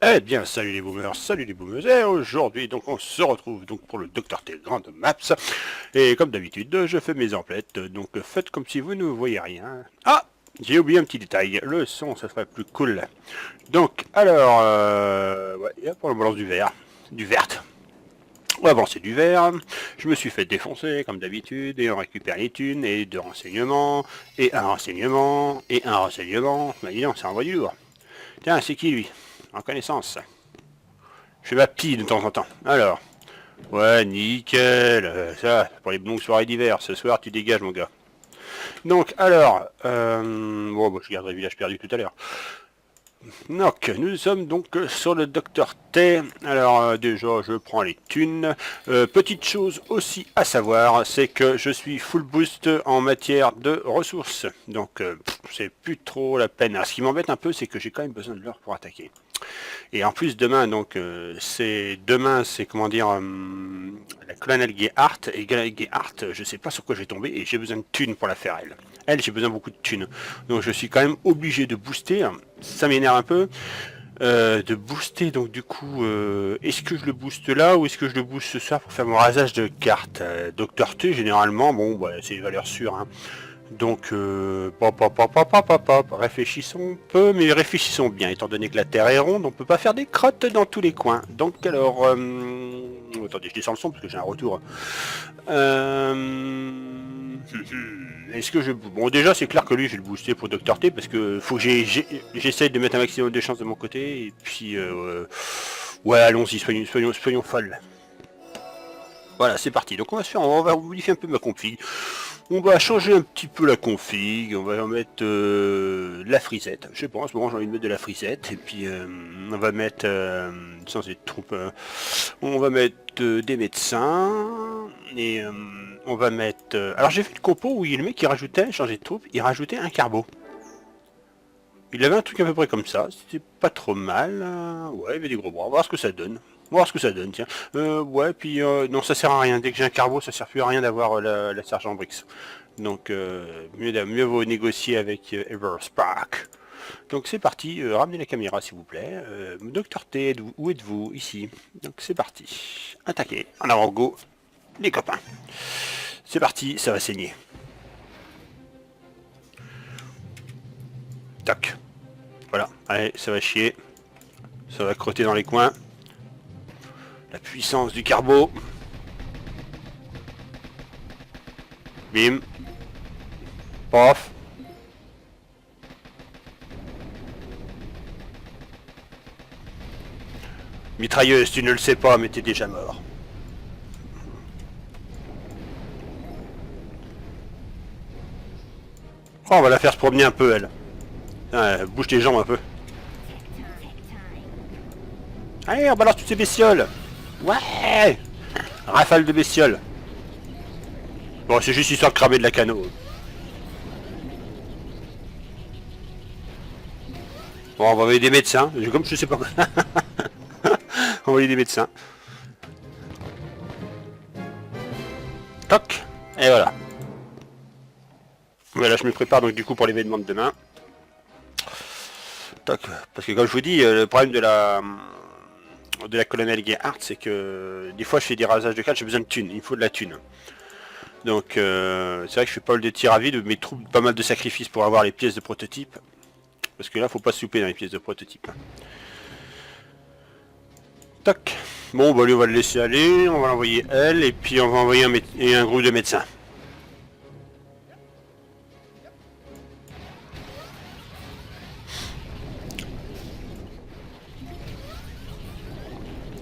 Eh bien, salut les boomers, et aujourd'hui, donc, on se retrouve donc pour le Dr T Grande Maps, et comme d'habitude, je fais mes emplettes, donc faites comme si vous ne voyez rien. Ah, j'ai oublié un petit détail, le son, ça serait plus cool. Donc, alors, ouais, et hop, on balance du vert. On va avancer du vert, je me suis fait défoncer comme d'habitude, et on récupère les thunes, et deux renseignements, et un renseignement, et un renseignement. Bah dis donc, c'est un voix du lourd. Tiens, c'est qui lui? En connaissance. Je fais ma petite de temps en temps. Alors, ouais, nickel. Ça, pour les longues soirées d'hiver. Ce soir, tu dégages, mon gars. Donc, alors, bon, bah, je garderai le village perdu tout à l'heure. Donc, nous sommes donc sur le Docteur T. Alors, déjà, je prends les thunes. Petite chose aussi à savoir, c'est que je suis full boost en matière de ressources. Donc, c'est plus trop la peine. Alors, ce qui m'embête un peu, c'est que j'ai quand même besoin de l'or pour attaquer. Et en plus demain, donc c'est comment dire la colonelle Gayhart, et Gayhart, je sais pas sur quoi je vais tomber et j'ai besoin de thunes pour la faire elle. Elle, j'ai besoin beaucoup de thunes. Donc je suis quand même obligé de booster. Ça m'énerve un peu. De booster, donc du coup, est-ce que je le booste là ou est-ce que je le booste ce soir pour faire mon rasage de cartes? Docteur T, généralement, bon, bah, c'est une valeur sûre, hein. Donc, réfléchissons peu, mais réfléchissons bien, étant donné que la Terre est ronde, on peut pas faire des crottes dans tous les coins. Donc, alors, attendez, je descends le son parce que j'ai un retour. Est-ce que je... Bon, déjà, c'est clair que lui, je vais le booster pour Dr T, parce que faut que j'essaye de mettre un maximum de chances de mon côté, et puis, ouais, allons-y, soyons folles. Voilà, c'est parti. Donc, on va modifier un peu ma config. On va changer un petit peu la config, on va mettre de la frisette. Je sais pas, en ce moment j'ai envie de mettre de la frisette. Et puis on va mettre, sans être troupes, on va mettre des médecins. Et on va mettre... alors j'ai vu le compo où le mec qui rajoutait, changer de troupe, il rajoutait un carbo. Il avait un truc à peu près comme ça, c'était pas trop mal. Ouais, il y avait des gros bras, on va voir ce que ça donne. On va voir ce que ça donne, tiens. Ouais, puis non, ça sert à rien. Dès que j'ai un carbo, ça sert plus à rien d'avoir la Sergent Brix. Donc, mieux vaut négocier avec Everspark. Donc, c'est parti. Ramenez la caméra, s'il vous plaît. Docteur T, où êtes-vous? Ici. Donc, c'est parti. Attaquez. En avant, go. Les copains. C'est parti, ça va saigner. Tac. Voilà. Allez, ça va chier. Ça va crotter dans les coins. La puissance du carbo. Bim. Pof. Mitrailleuse, tu ne le sais pas, mais t'es déjà mort. Oh, on va la faire se promener un peu, elle. Bouge tes jambes un peu. Allez, on balance toutes ces bestioles. Ouais. Rafale de bestioles. Bon, c'est juste histoire de cramer de la cano. Bon, on va envoyer des médecins. Comme je sais pas quoi. On va envoyer des médecins. Toc. Et voilà. Voilà, je me prépare donc du coup pour l'événement de demain. Toc. Parce que comme je vous dis, le problème de la colonelle Gayhart, c'est que des fois je fais des rasages de cartes, j'ai besoin de thunes. Il me faut de la thune. Donc c'est vrai que je fais pas mal de tir à vide, mais trouve pas mal de sacrifices pour avoir les pièces de prototype. Parce que là, faut pas se souper dans les pièces de prototype. Tac. Bon, bah lui, on va le laisser aller, on va l'envoyer elle, et puis on va envoyer un groupe de médecins.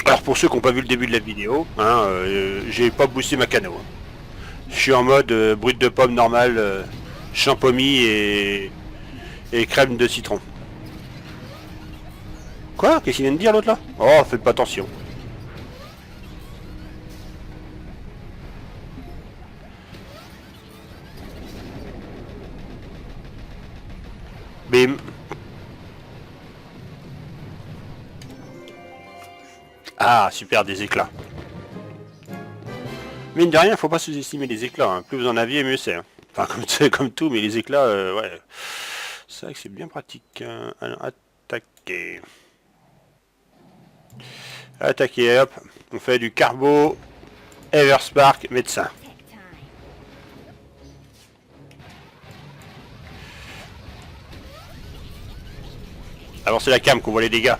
Alors pour ceux qui n'ont pas vu le début de la vidéo, hein, j'ai pas boosté ma cano. Hein. Je suis en mode brut de pomme normal, champomis et crème de citron. Quoi? Qu'est-ce qu'il vient de dire l'autre là? Oh, faites pas attention. Bim. Ah, super, des éclats. Mine de rien, faut pas sous-estimer les éclats. Hein. Plus vous en aviez, mieux c'est. Hein. Enfin, comme tout, mais les éclats, ouais. C'est vrai que c'est bien pratique. Hein. Alors, attaquer. Attaquez, hop. On fait du carbo, Everspark, médecin. Alors c'est la cam qu'on voit les dégâts.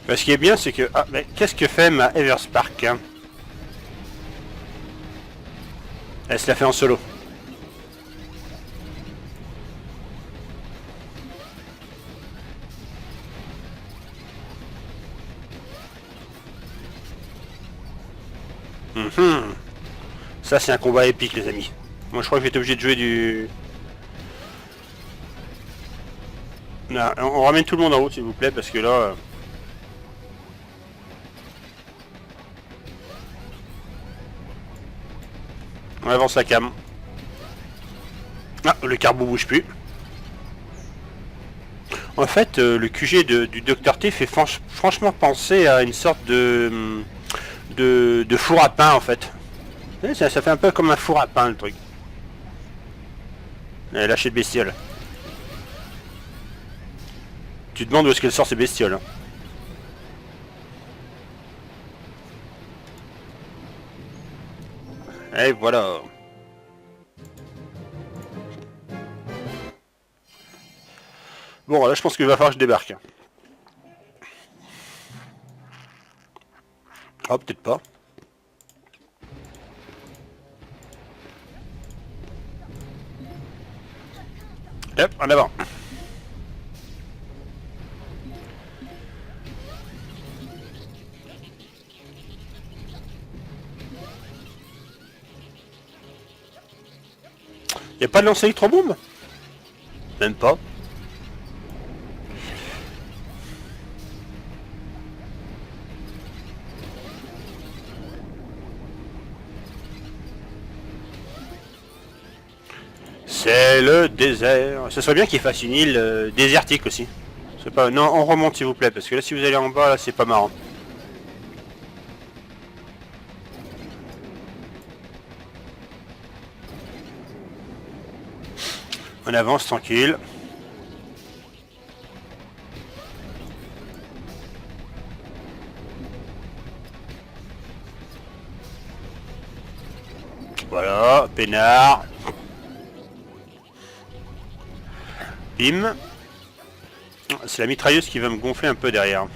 Ce qui est bien, c'est que... Ah, mais qu'est-ce que fait ma Everspark hein? Elle se la fait en solo. Ça, c'est un combat épique, les amis. Moi, je crois que je vais être obligé de jouer du... Non, on ramène tout le monde en haut, s'il vous plaît, parce que là... On avance la cam. Ah, le carbo bouge plus. En fait, le QG du Dr T fait franchement penser à une sorte de four à pain, en fait. Ça fait un peu comme un four à pain, le truc. Lâcher de bestioles. Tu te demandes où est-ce qu'elle sort ces bestioles. Hein. Et voilà. Bon, là, je pense qu'il va falloir que je débarque. Oh, peut-être pas. Hop, en avant. Y'a pas de lance électrobombe? Même pas. C'est le désert. Ce serait bien qu'il fasse une île désertique aussi. C'est pas... Non, on remonte s'il vous plaît, parce que là si vous allez en bas, là c'est pas marrant. On avance tranquille. Voilà, peinard. Bim. C'est la mitrailleuse qui va me gonfler un peu derrière.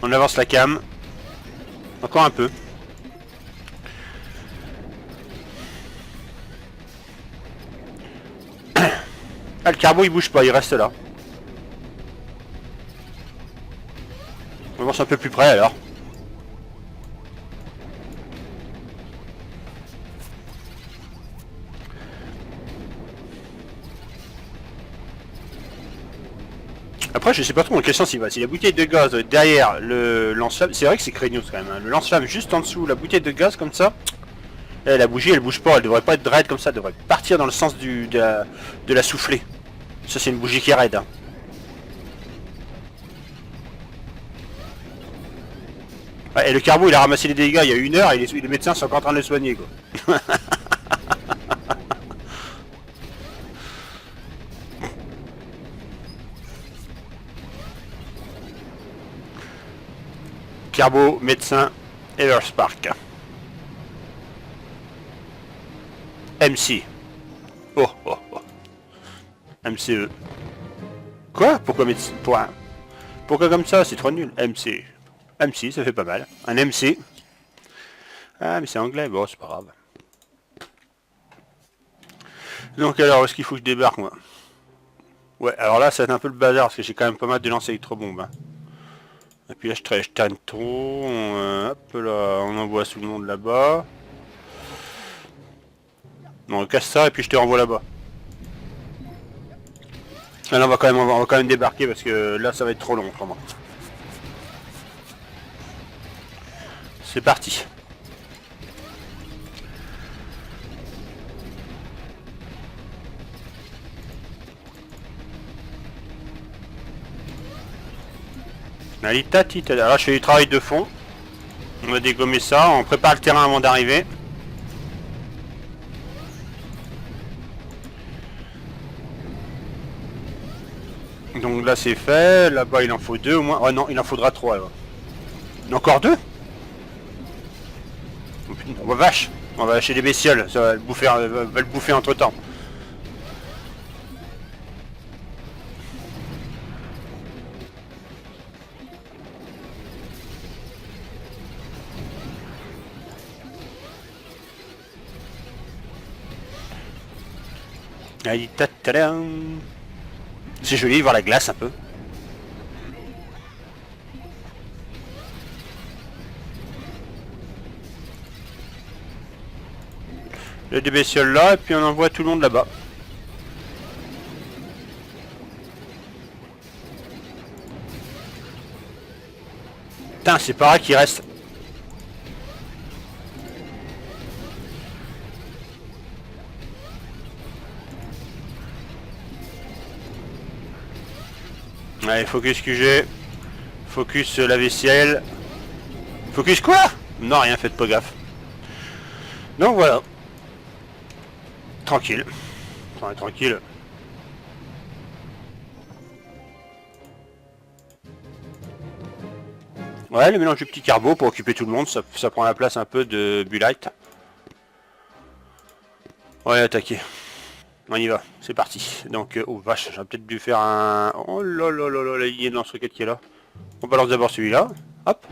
On avance la cam. Encore un peu. Ah, le carbo il bouge pas, il reste là. On avance un peu plus près alors. Après, je sais pas trop dans quel sens il va. Si la bouteille de gaz derrière le lance-flamme, c'est vrai que c'est craignos quand même. Hein. Le lance-flamme juste en dessous, la bouteille de gaz comme ça. La bougie, elle bouge pas. Elle devrait pas être raide comme ça. Elle devrait partir dans le sens de la soufflée. Ça, c'est une bougie qui est raide. Hein. Ouais, et le carbo, il a ramassé les dégâts il y a 1 heure et les médecins sont encore en train de le soigner, quoi. Carbo, médecin, Everspark. MC. Oh, oh, oh. MCE. Quoi? Pourquoi médecin? Pourquoi comme ça? C'est trop nul. MC. MC, ça fait pas mal. Un MC. Ah, mais c'est anglais. Bon, c'est pas grave. Donc alors, est-ce qu'il faut que je débarque, moi? Ouais, alors là, ça va être un peu le bazar, parce que j'ai quand même pas mal de lancer électrobombes. Hein. Et puis là, je tanne trop. Hop là, on envoie tout le monde là-bas. Non, on casse ça et puis je te renvoie là-bas. Ah là, on va quand même débarquer parce que là, ça va être trop long autrement. C'est parti. Allez, tati, tati. Alors je fais du travail de fond. On va dégommer ça, on prépare le terrain avant d'arriver. Donc là c'est fait, là-bas il en faut 2 au moins. Oh non, il en faudra 3 là. Encore 2. Oh, vache. On va lâcher des bestioles, ça va le bouffer entre temps. Allez, tadam. C'est joli de voir la glace un peu. Il y a des bestioles là et puis on envoie tout le monde là-bas. Putain, c'est pareil qu'il reste. Allez, focus QG. Focus la vaisselle. Focus quoi? Non, rien, faites pas gaffe. Donc voilà. Tranquille. Tranquille. Ouais, le mélange du petit carbo pour occuper tout le monde, ça prend la place un peu de Bullite. Ouais, attaquer. On y va, c'est parti. Donc, oh vache, j'aurais peut-être dû faire un... Oh là là là là, il y a une lance-roquette qui est là. On balance d'abord celui-là. Hop.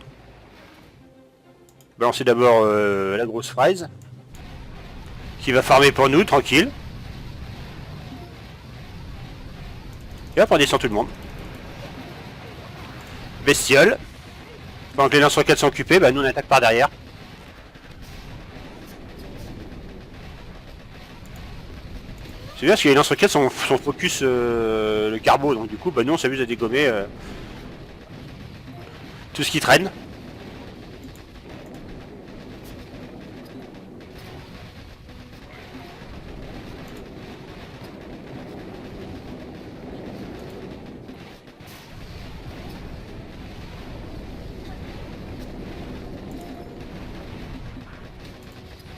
Balancer d'abord la grosse fraise. Qui va farmer pour nous, tranquille. Et hop, on descend tout le monde. Bestiole. Pendant que les lance-roquettes sont occupées, bah, nous on attaque par derrière. C'est bien parce que les lance-roquettes sont focus le carbo, donc du coup bah, nous on s'amuse à dégommer tout ce qui traîne.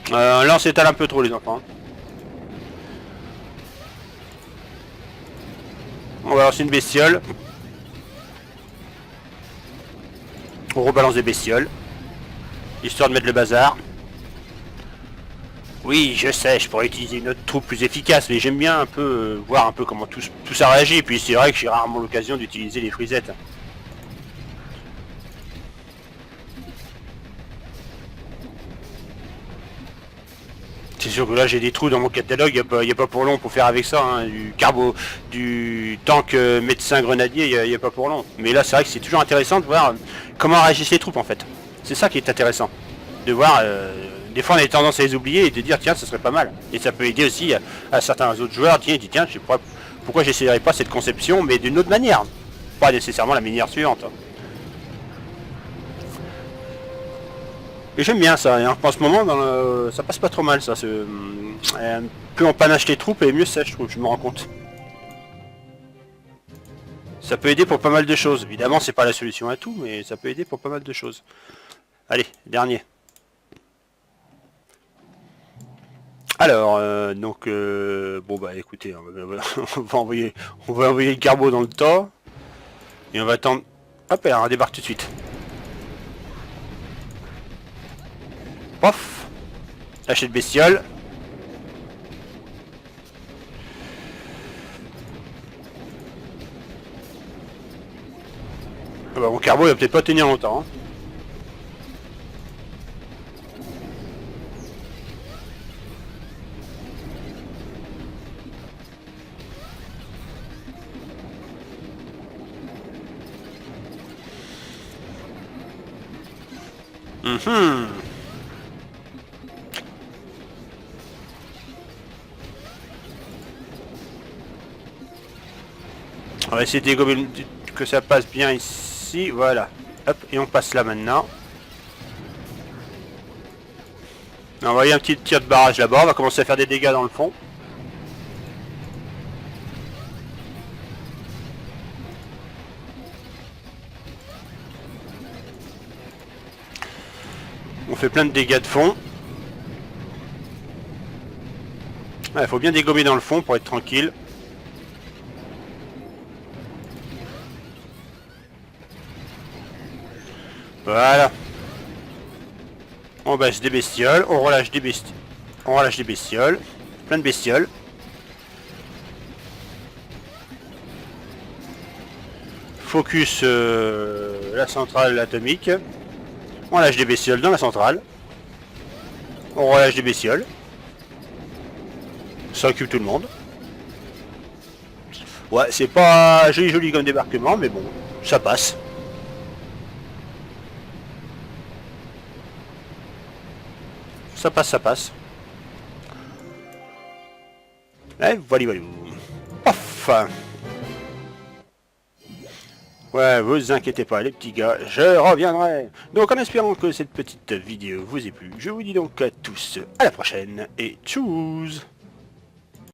Là on s'étale un peu trop les enfants. On va lancer une bestiole. On rebalance des bestioles. Histoire de mettre le bazar. Oui, je sais, je pourrais utiliser une autre troupe plus efficace, mais j'aime bien un peu voir un peu comment tout ça réagit. Et puis c'est vrai que j'ai rarement l'occasion d'utiliser les frisettes. C'est sûr que là j'ai des trous dans mon catalogue, il n'y a pas pour long pour faire avec ça, hein. Du tank médecin grenadier, il n'y a pas pour long. Mais là c'est vrai que c'est toujours intéressant de voir comment réagissent les troupes en fait. C'est ça qui est intéressant. De voir, des fois on a tendance à les oublier et de dire tiens ça serait pas mal. Et ça peut aider aussi à certains autres joueurs, tiens, je sais pas pourquoi j'essayerais pas cette conception mais d'une autre manière. Pas nécessairement la manière suivante. Et j'aime bien ça, et en ce moment ça passe pas trop mal ça. Plus on panache les troupes et mieux c'est je trouve, je me rends compte. Ça peut aider pour pas mal de choses. Évidemment c'est pas la solution à tout, mais ça peut aider pour pas mal de choses. Allez, dernier. Alors, donc, bon bah écoutez, on va envoyer le carbo dans le tas. Et on va attendre... Hop, elle débarque tout de suite. Pof. Lâcher de bestiole. Ah bah, mon carbo il va peut-être pas tenir longtemps. Hein. On va essayer de dégommer que ça passe bien ici, voilà. Hop, et on passe là maintenant. On va envoyer un petit tir de barrage là-bas, on va commencer à faire des dégâts dans le fond. On fait plein de dégâts de fond. Il faut bien dégommer dans le fond pour être tranquille. Voilà. On baisse des bestioles, on relâche des bestioles. On relâche des bestioles. Plein de bestioles. Focus la centrale atomique. On lâche des bestioles dans la centrale. On relâche des bestioles. Ça occupe tout le monde. Ouais, c'est pas joli comme débarquement, mais bon, ça passe. Ça passe, ça passe. Et voilà, voilà. Paf. Ouais, vous inquiétez pas les petits gars, je reviendrai. Donc en espérant que cette petite vidéo vous ait plu, je vous dis donc à tous à la prochaine et tchuss.